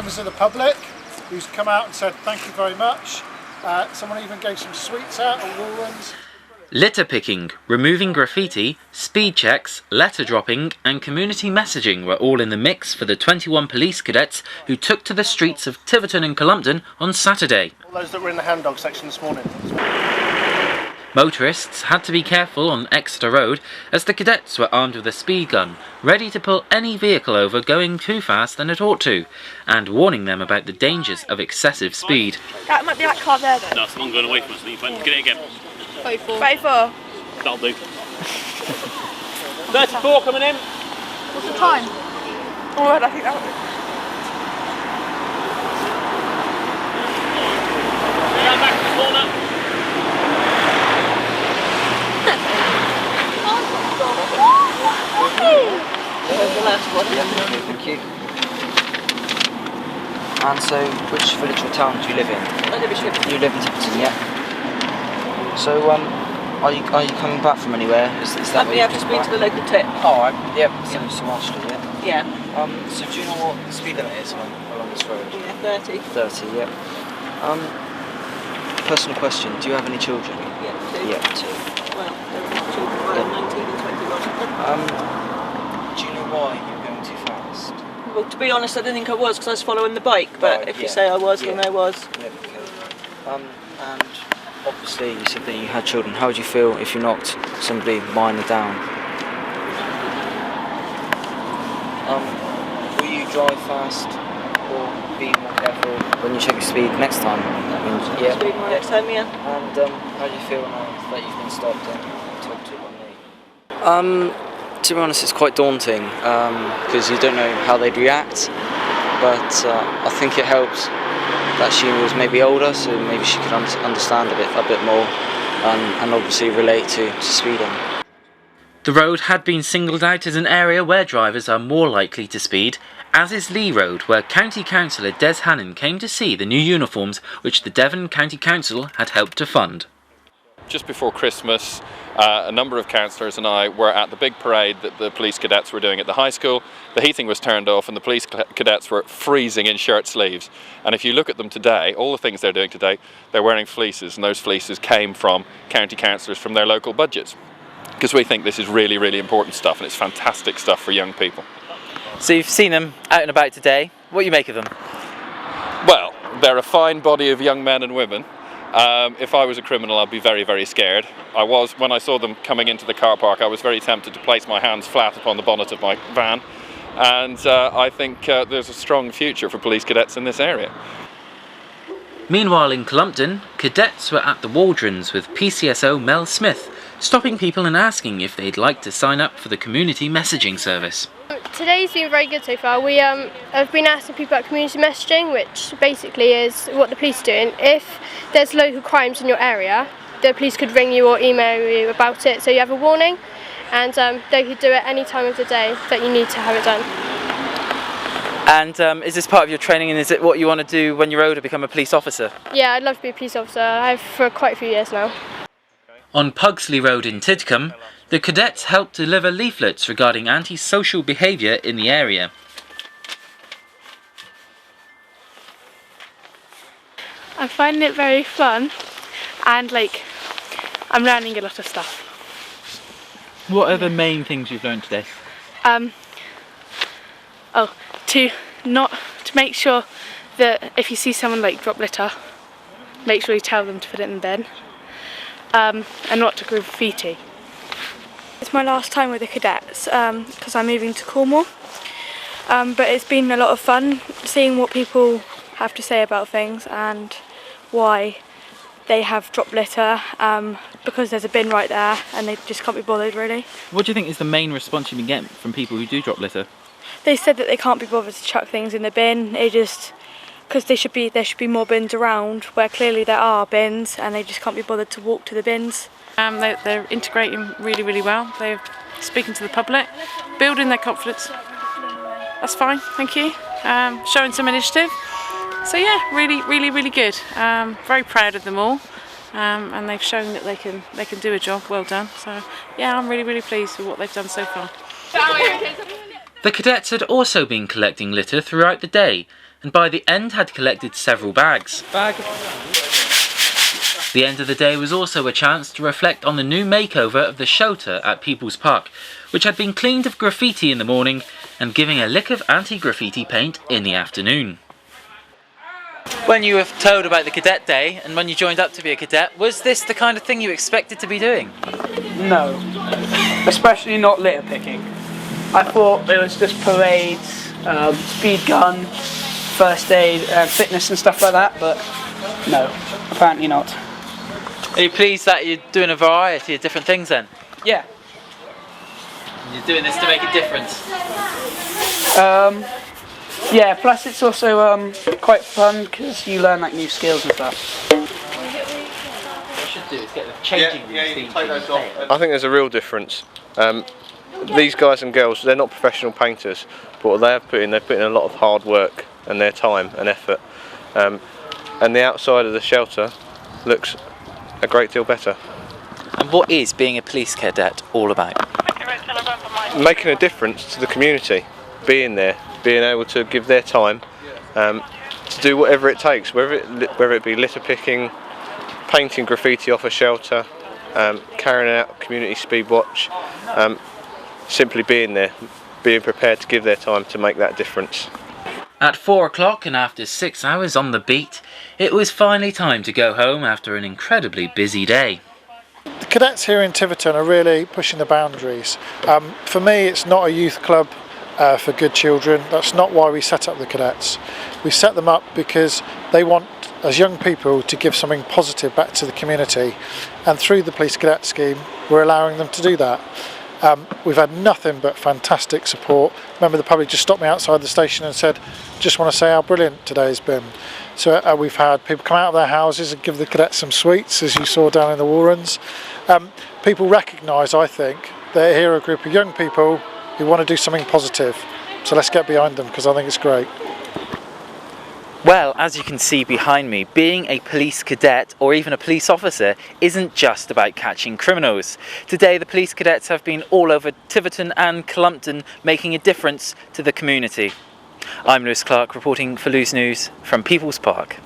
members of the public who's come out and said thank you very much. Someone even gave some sweets out or woolens. Litter picking, removing graffiti, speed checks, letter dropping and community messaging were all in the mix for the 21 police cadets who took to the streets of Tiverton and Cullompton on Saturday. All those that were in the hand dog section this morning. Motorists had to be careful on Exeter Road as the cadets were armed with a speed gun, ready to pull any vehicle over going too fast than it ought to, and warning them about the dangers of excessive speed. That might be that car there then. No, someone going away from us. Get it again. 34. That'll do. 34 coming in. What's the time? Oh, I think that would be. Stand back to the corner. There's the last one. Yeah, thank you. And so, which village or town do you live in? I live in Tiverton. You live in Tiverton, yeah. So, are you coming back from anywhere? Is that Yeah, I've just been to the local tip. Oh, yeah. So Marshall, yeah. Yeah. So do you know what the speed limit is along this road? Yeah, 30. 30, yeah. Personal question, do you have any children? Yeah, 2. Yeah, 2. Well, they're not children, well, 19 and 21. Do you know why you're going too fast? Well, to be honest, I didn't think I was because I was following the bike, but if you say I was, then I was. Yeah, okay. And obviously you said that you had children. How would you feel if you knocked somebody minor down? Will you drive fast or be more careful when you check your speed next time? Yeah. Speed more next time, yeah. And how do you feel now that you've been stopped and talked to by me? To be honest, it's quite daunting because you don't know how they'd react. But I think it helps that she was maybe older, so maybe she could understand a bit more, and obviously relate to speeding. The road had been singled out as an area where drivers are more likely to speed, as is Lee Road, where County Councillor Des Hannon came to see the new uniforms which the Devon County Council had helped to fund. Just before Christmas, a number of councillors and I were at the big parade that the police cadets were doing at the high school. The heating was turned off and the police cadets were freezing in shirt sleeves. And if you look at them today, all the things they're doing today, they're wearing fleeces, and those fleeces came from county councillors from their local budgets. Because we think this is really, really important stuff, and it's fantastic stuff for young people. So you've seen them out and about today. What do you make of them? Well, they're a fine body of young men and women. If I was a criminal, I'd be very, very scared. When I saw them coming into the car park, I was very tempted to place my hands flat upon the bonnet of my van. And I think there's a strong future for police cadets in this area. Meanwhile in Cullompton, cadets were at the Waldrons with PCSO Mel Smith, stopping people and asking if they'd like to sign up for the community messaging service. Today's been very good so far. We have been asking people about community messaging, which basically is what the police are doing. If there's local crimes in your area, the police could ring you or email you about it so you have a warning, and they could do it any time of the day that you need to have it done. And is this part of your training, and is it what you want to do when you're older, become a police officer? Yeah, I'd love to be a police officer. I have for quite a few years now. On Pugsley Road in Tidcombe, the cadets helped deliver leaflets regarding anti-social behaviour in the area. I'm finding it very fun, and I'm learning a lot of stuff. What are the main things you've learned today? To make sure that if you see someone drop litter, make sure you tell them to put it in the bin, and not to graffiti. It's my last time with the cadets because I'm moving to Cornwall, but it's been a lot of fun seeing what people have to say about things and why they have dropped litter, because there's a bin right there and they just can't be bothered really. What do you think is the main response you've been getting from people who do drop litter? They said that they can't be bothered to chuck things in the bin, because there should be more bins around where clearly there are bins, and they just can't be bothered to walk to the bins. They're integrating really, really well. They're speaking to the public, building their confidence. That's fine, thank you. Showing some initiative. So yeah, really, really, really good. Very proud of them all, and they've shown that they can do a job well done. So yeah, I'm really, really pleased with what they've done so far. The cadets had also been collecting litter throughout the day, and by the end had collected several bags. The end of the day was also a chance to reflect on the new makeover of the shelter at People's Park, which had been cleaned of graffiti in the morning and giving a lick of anti-graffiti paint in the afternoon. When you were told about the Cadet Day and when you joined up to be a cadet, was this the kind of thing you expected to be doing? No, especially not litter picking. I thought it was just parades, speed gun, first aid, fitness and stuff like that, but no, apparently not. Are you pleased that you're doing a variety of different things then? Yeah. You're doing this to make a difference? Yeah, plus it's also quite fun because you learn like new skills and stuff. What you should do is get the changing room. I think there's a real difference. These guys and girls, they're not professional painters, but what they've put in a lot of hard work and their time and effort. And the outside of the shelter looks a great deal better. And what is being a police cadet all about? Making a difference to the community, being there, being able to give their time to do whatever it takes, whether it be litter picking, painting graffiti off a shelter, carrying out community speed watch, simply being there, being prepared to give their time to make that difference. At 4 o'clock and after 6 hours on the beat, it was finally time to go home after an incredibly busy day. The cadets here in Tiverton are really pushing the boundaries. For me, it's not a youth club for good children. That's not why we set up the cadets. We set them up because they want, as young people, to give something positive back to the community, and through the police cadet scheme we're allowing them to do that. We've had nothing but fantastic support. Remember, the public just stopped me outside the station and said, just want to say how brilliant today has been. So we've had people come out of their houses and give the cadets some sweets, as you saw down in the Warrens. People recognise, I think, they're here a group of young people who want to do something positive. So let's get behind them, because I think it's great. Well, as you can see behind me, being a police cadet or even a police officer isn't just about catching criminals. Today the police cadets have been all over Tiverton and Clumpton, making a difference to the community. I'm Lewis Clark, reporting for Lewis News from People's Park.